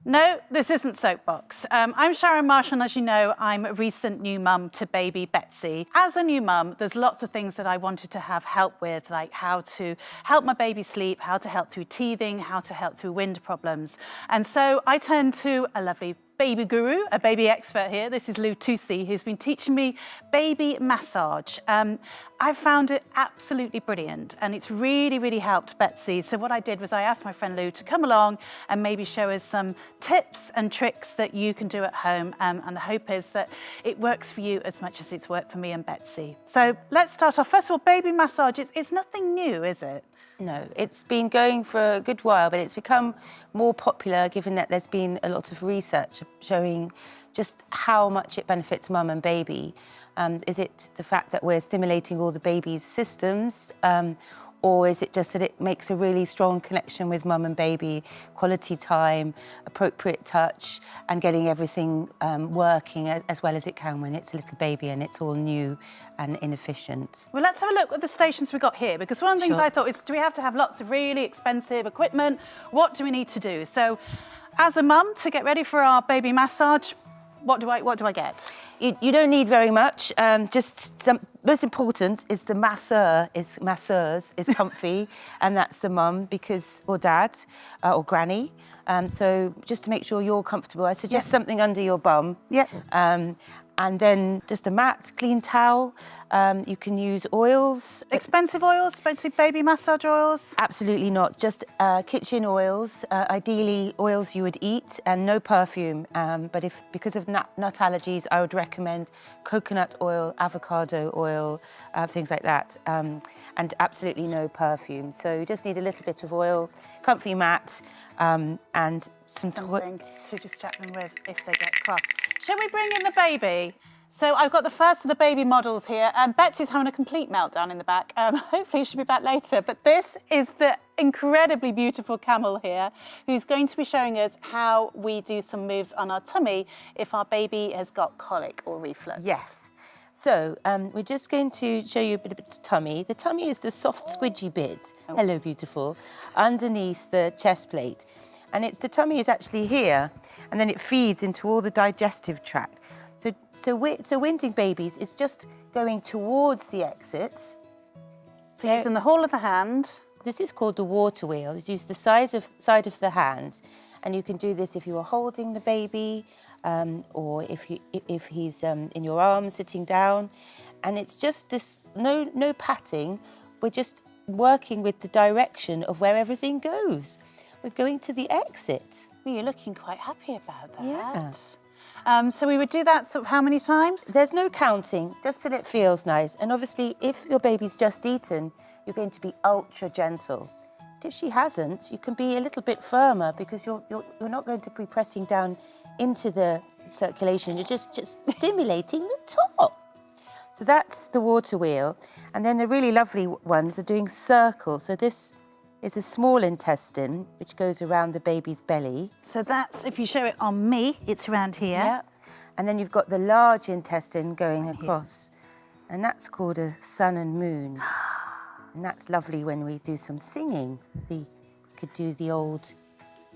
No, this isn't Soapbox. I'm Sharon Marshall, and as you know, I'm a recent new mum to baby Betsey. As a new mum, there's lots of things that I wanted to have help with, like how to help my baby sleep, how to help through teething, how to help through wind problems. And so I turned to a lovely baby guru, a baby expert here. This is Lou Toosey, who's been teaching me baby massage. I've found it absolutely brilliant, and it's really, really helped Betsey. So what I did was I asked my friend Lou to come along and maybe show us some tips and tricks that you can do at home. And the hope is that it works for you as much as it's worked for me and Betsey. So let's start off. First of all, baby massage, it's nothing new, is it? No, it's been going for a good while, but it's become more popular given that there's been a lot of research showing just how much it benefits mum and baby. Is it the fact that we're stimulating all the baby's systems, or is it just that it makes a really strong connection with mum and baby, quality time, appropriate touch, and getting everything working as well as it can when it's a little baby and it's all new and inefficient? Well, let's have a look at the stations we got here, because one of the things Sure. I thought is, do we have to have lots of really expensive equipment? What do we need to do? So as a mum, to get ready for our baby massage, what do I get? You don't need very much. Just some. Most important is the masseurs is comfy, and that's the mum or dad or granny. So just to make sure you're comfortable, I suggest something under your bum. Yeah. And then just a mat, clean towel. You can use oils. Expensive oils, expensive baby massage oils? Absolutely not, just kitchen oils, ideally oils you would eat, and no perfume. But because of nut allergies, I would recommend coconut oil, avocado oil, things like that, and absolutely no perfume. So you just need a little bit of oil, comfy mat, and Something to distract them with if they get cross. Shall we bring in the baby? So I've got the first of the baby models here. Betsey's having a complete meltdown in the back. Hopefully she'll be back later. But this is the incredibly beautiful camel here, who's going to be showing us how we do some moves on our tummy if our baby has got colic or reflux. Yes. So we're just going to show you a bit of tummy. The tummy is the soft, squidgy bit. Oh. Hello, beautiful. Underneath the chest plate. And the tummy is actually here, and then it feeds into all the digestive tract. So winding babies, it's just going towards the exit. So using the whole of the hand. This is called the water wheel. It's used the side of the hand, and you can do this if you are holding the baby, or if he's in your arms sitting down. And it's just this no patting. We're just working with the direction of where everything goes. We're going to the exit. Well, you're looking quite happy about that. Yeah. So we would do that sort of how many times? There's no counting, just till it feels nice. And obviously, if your baby's just eaten, you're going to be ultra gentle. But if she hasn't, you can be a little bit firmer, because you're not going to be pressing down into the circulation. You're just stimulating the top. So that's the water wheel. And then the really lovely ones are doing circles. So this is a small intestine, which goes around the baby's belly. So that's, if you show it on me, it's around here. Yeah. And then you've got the large intestine going across. And that's called a sun and moon. And that's lovely when we do some singing. We could do the old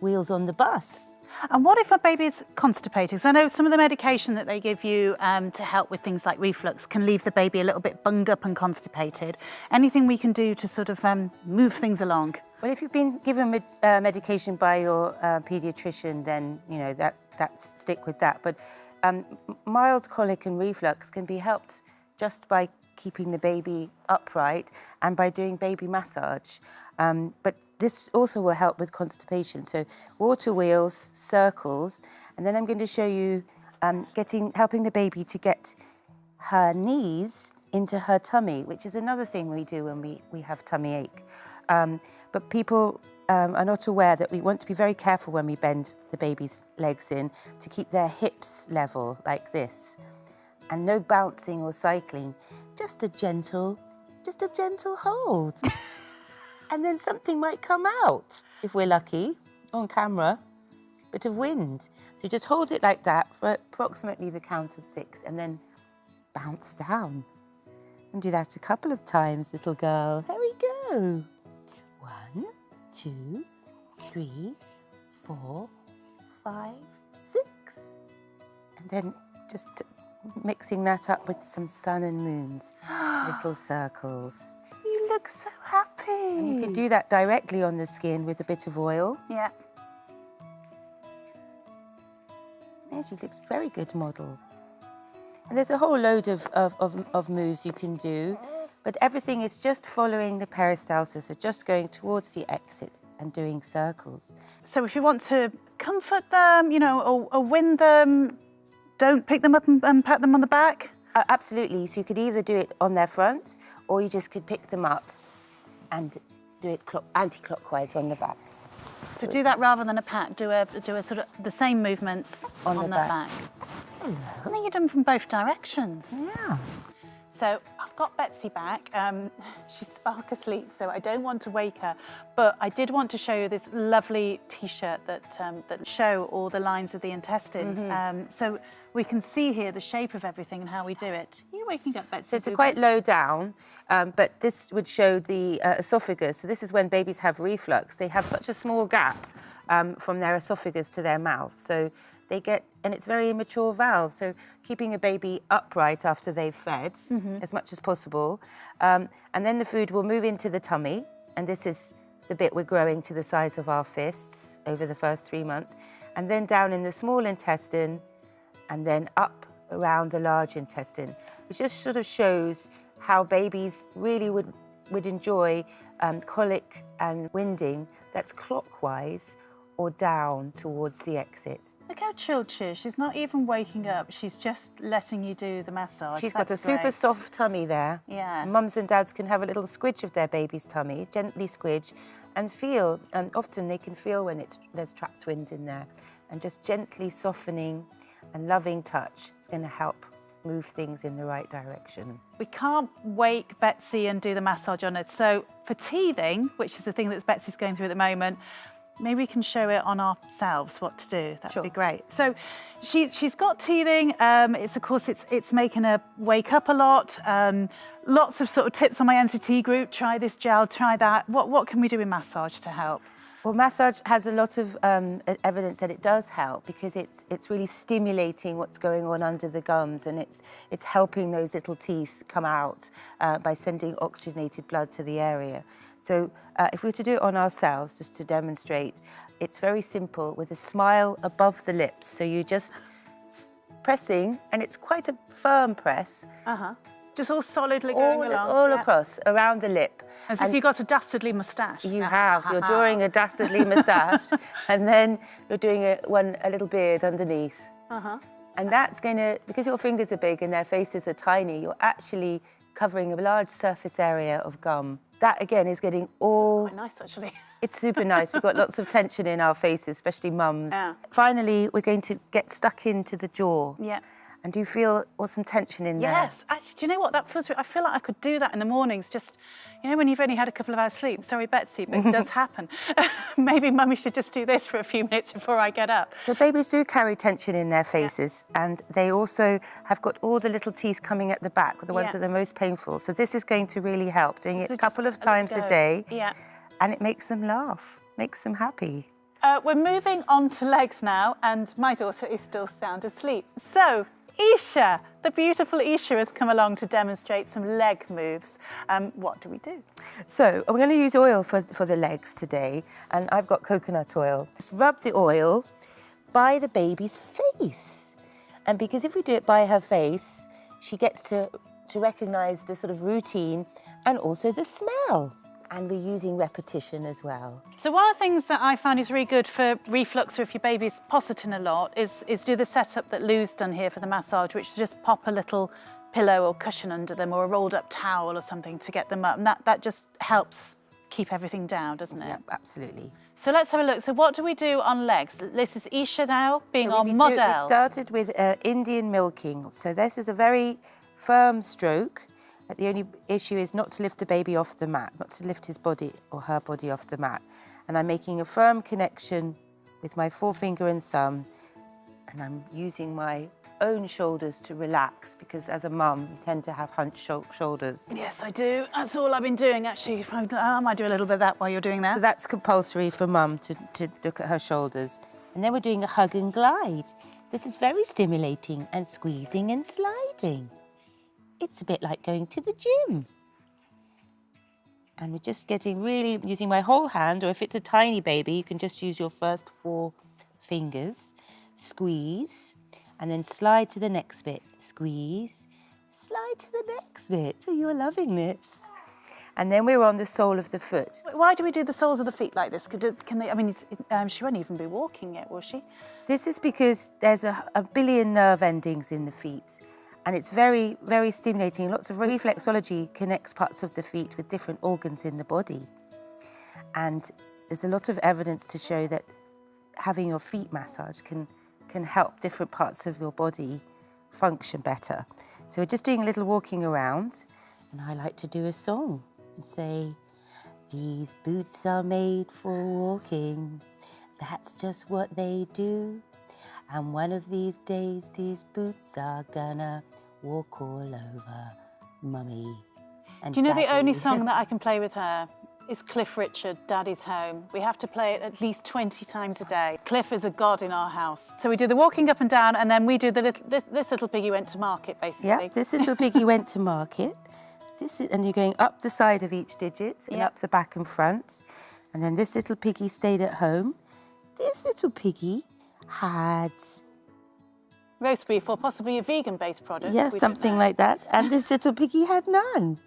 Wheels on the Bus. And what if a baby is constipated? Because I know some of the medication that they give you to help with things like reflux can leave the baby a little bit bunged up and constipated. Anything we can do to sort of move things along? Well, if you've been given medication by your paediatrician, then, you know, that's stick with that. But mild colic and reflux can be helped just by keeping the baby upright and by doing baby massage. But this also will help with constipation. So water wheels, circles, and then I'm going to show you helping the baby to get her knees into her tummy, which is another thing we do when we have tummy ache. But people are not aware that we want to be very careful when we bend the baby's legs in to keep their hips level like this. And no bouncing or cycling, just a gentle hold. And then something might come out, if we're lucky, on camera, bit of wind. So just hold it like that for approximately the count of 6, and then bounce down. And do that a couple of times, little girl. There we go. 1, 2, 3, 4, 5, 6. And then just mixing that up with some sun and moons, little circles. You look so happy. And you can do that directly on the skin with a bit of oil. Yeah. There, she looks very good model. And there's a whole load of moves you can do, but everything is just following the peristalsis, so just going towards the exit and doing circles. So if you want to comfort them, you know, or win them, don't pick them up and pat them on the back? Absolutely. So you could either do it on their front, or you just could pick them up and do it anti-clockwise on the back. So do that rather than a pat. Do a sort of the same movements on the back. Hello. I think you've done from both directions. Yeah. So I've got Betsey back. She's spark asleep, so I don't want to wake her. But I did want to show you this lovely T-shirt that show all the lines of the intestine. So we can see here the shape of everything and how we do it. Are you waking up, Betsey? So it's quite low down, but this would show the esophagus. So this is when babies have reflux. They have such a small gap from their esophagus to their mouth. So they get, and it's very immature valve. So keeping a baby upright after they've fed as much as possible. And then the food will move into the tummy. And this is the bit we're growing to the size of our fists over the first 3 months. And then down in the small intestine, and then up around the large intestine, which just sort of shows how babies really would enjoy colic and winding that's clockwise or down towards the exit. Look how chilled she is. She's not even waking up. She's just letting you do the massage. She's got a super soft tummy there. Yeah. Mums and dads can have a little squidge of their baby's tummy, gently squidge, and feel, and often they can feel when there's trapped wind in there. And just gently softening and loving touch is going to help move things in the right direction. We can't wake Betsey and do the massage on it. So for teething, which is the thing that Betsey's going through at the moment, maybe we can show it on ourselves what to do. That'd be great. So she's got teething. It's making her wake up a lot. Lots of sort of tips on my NCT group. Try this gel, try that. What can we do in massage to help? Well, massage has a lot of evidence that it does help because it's really stimulating what's going on under the gums, and it's helping those little teeth come out by sending oxygenated blood to the area. So if we were to do it on ourselves, just to demonstrate, it's very simple with a smile above the lips. So you just pressing, and it's quite a firm press. Just all solidly going along. All across, around the lip. As if you got a dastardly moustache. You have. You're drawing a dastardly moustache, and then you're doing a little beard underneath. And that's going to, because your fingers are big and their faces are tiny, you're actually covering a large surface area of gum. That, again, is getting all... That's quite nice, actually. It's super nice. We've got lots of tension in our faces, especially mums. Yeah. Finally, we're going to get stuck into the jaw. Yeah. And do you feel some tension in there? Yes, actually, do you know what? That feels. I feel like I could do that in the mornings. Just, you know, when you've only had a couple of hours sleep. Sorry, Betsey, but it does happen. Maybe Mummy should just do this for a few minutes before I get up. So babies do carry tension in their faces, and they also have got all the little teeth coming at the back, the ones that are the most painful. So this is going to really help. Doing it a couple of times a day, and it makes them laugh, makes them happy. We're moving on to legs now, and my daughter is still sound asleep. So, Isha, the beautiful Isha has come along to demonstrate some leg moves. What do we do? So I'm going to use oil for the legs today, and I've got coconut oil. Just rub the oil by the baby's face. And because if we do it by her face, she gets to recognise the sort of routine and also the smell. And we're using repetition as well. So one of the things that I found is really good for reflux, or if your baby's positting a lot, is do the setup that Lou's done here for the massage, which is just pop a little pillow or cushion under them, or a rolled up towel or something to get them up. And that just helps keep everything down, doesn't it? Yeah, absolutely. So let's have a look. So what do we do on legs? This is Isha now, being our model. We started with Indian milking. So this is a very firm stroke. The only issue is not to lift the baby off the mat, not to lift his body or her body off the mat. And I'm making a firm connection with my forefinger and thumb, and I'm using my own shoulders to relax, because as a mum, you tend to have hunched shoulders. Yes, I do. That's all I've been doing, actually. I might do a little bit of that while you're doing that. So that's compulsory for mum to look at her shoulders. And then we're doing a hug and glide. This is very stimulating and squeezing and sliding. It's a bit like going to the gym. And we're just getting really, using my whole hand, or if it's a tiny baby, you can just use your first 4 fingers. Squeeze, and then slide to the next bit. Squeeze, slide to the next bit. So you're loving this. And then we're on the sole of the foot. Why do we do the soles of the feet like this? Can they, I mean, she won't even be walking yet, will she? This is because there's a billion nerve endings in the feet. And it's very, very stimulating. Lots of reflexology connects parts of the feet with different organs in the body. And there's a lot of evidence to show that having your feet massaged can help different parts of your body function better. So we're just doing a little walking around. And I like to do a song and say, these boots are made for walking. That's just what they do. And one of these days, these boots are gonna walk all over Mummy and Do you know Daddy. the only song that I can play with her is Cliff Richard, Daddy's Home. We have to play it at least 20 times a day. Cliff is a god in our house. So we do the walking up and down, and then we do the this little piggy went to market, basically. Yeah, this little piggy went to market. And you're going up the side of each digit and up the back and front. And then this little piggy stayed at home. This little piggy had roast beef, or possibly a vegan-based product. yes, something like that. And this little piggy had none.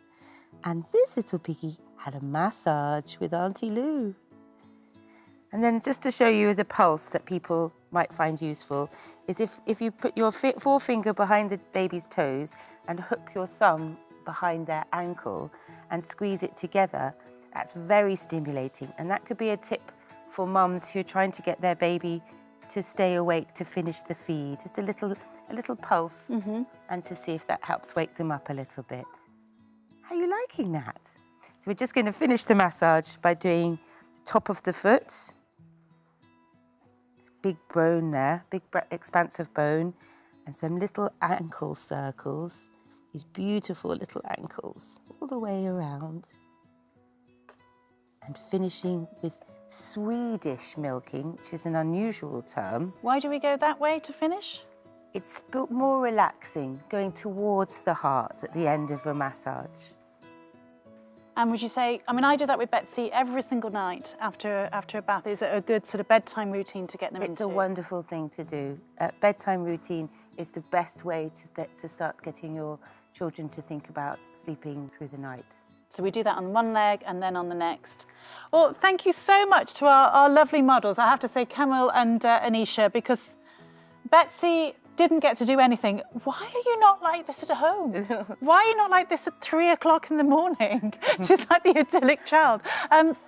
And this little piggy had a massage with Auntie Lou. And then just to show you the pulse that people might find useful is if you put your forefinger behind the baby's toes and hook your thumb behind their ankle and squeeze it together, that's very stimulating. And that could be a tip for mums who are trying to get their baby to stay awake to finish the feed. Just a little pulse and to see if that helps wake them up a little bit. How are you liking that? So we're just going to finish the massage by doing the top of the foot. Big bone there, big expansive bone, and some little ankle circles. These beautiful little ankles all the way around. And finishing with Swedish milking, which is an unusual term. Why do we go that way to finish? It's more relaxing, going towards the heart at the end of a massage. And would you say, I mean, I do that with Betsey every single night after a bath. Is it a good sort of bedtime routine to get them into? It's a wonderful thing to do. Bedtime routine is the best way to start getting your children to think about sleeping through the night. So we do that on one leg and then on the next. Well, thank you so much to our lovely models. I have to say Camille and Anisha, because Betsey didn't get to do anything. Why are you not like this at home? Why are you not like this at 3 o'clock in the morning? She's like the idyllic child.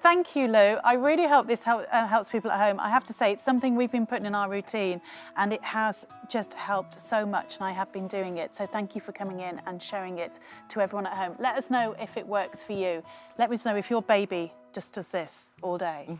Thank you, Lou. I really hope this helps people at home. I have to say, it's something we've been putting in our routine, and it has just helped so much, and I have been doing it. So thank you for coming in and showing it to everyone at home. Let us know if it works for you. Let us know if your baby just does this all day.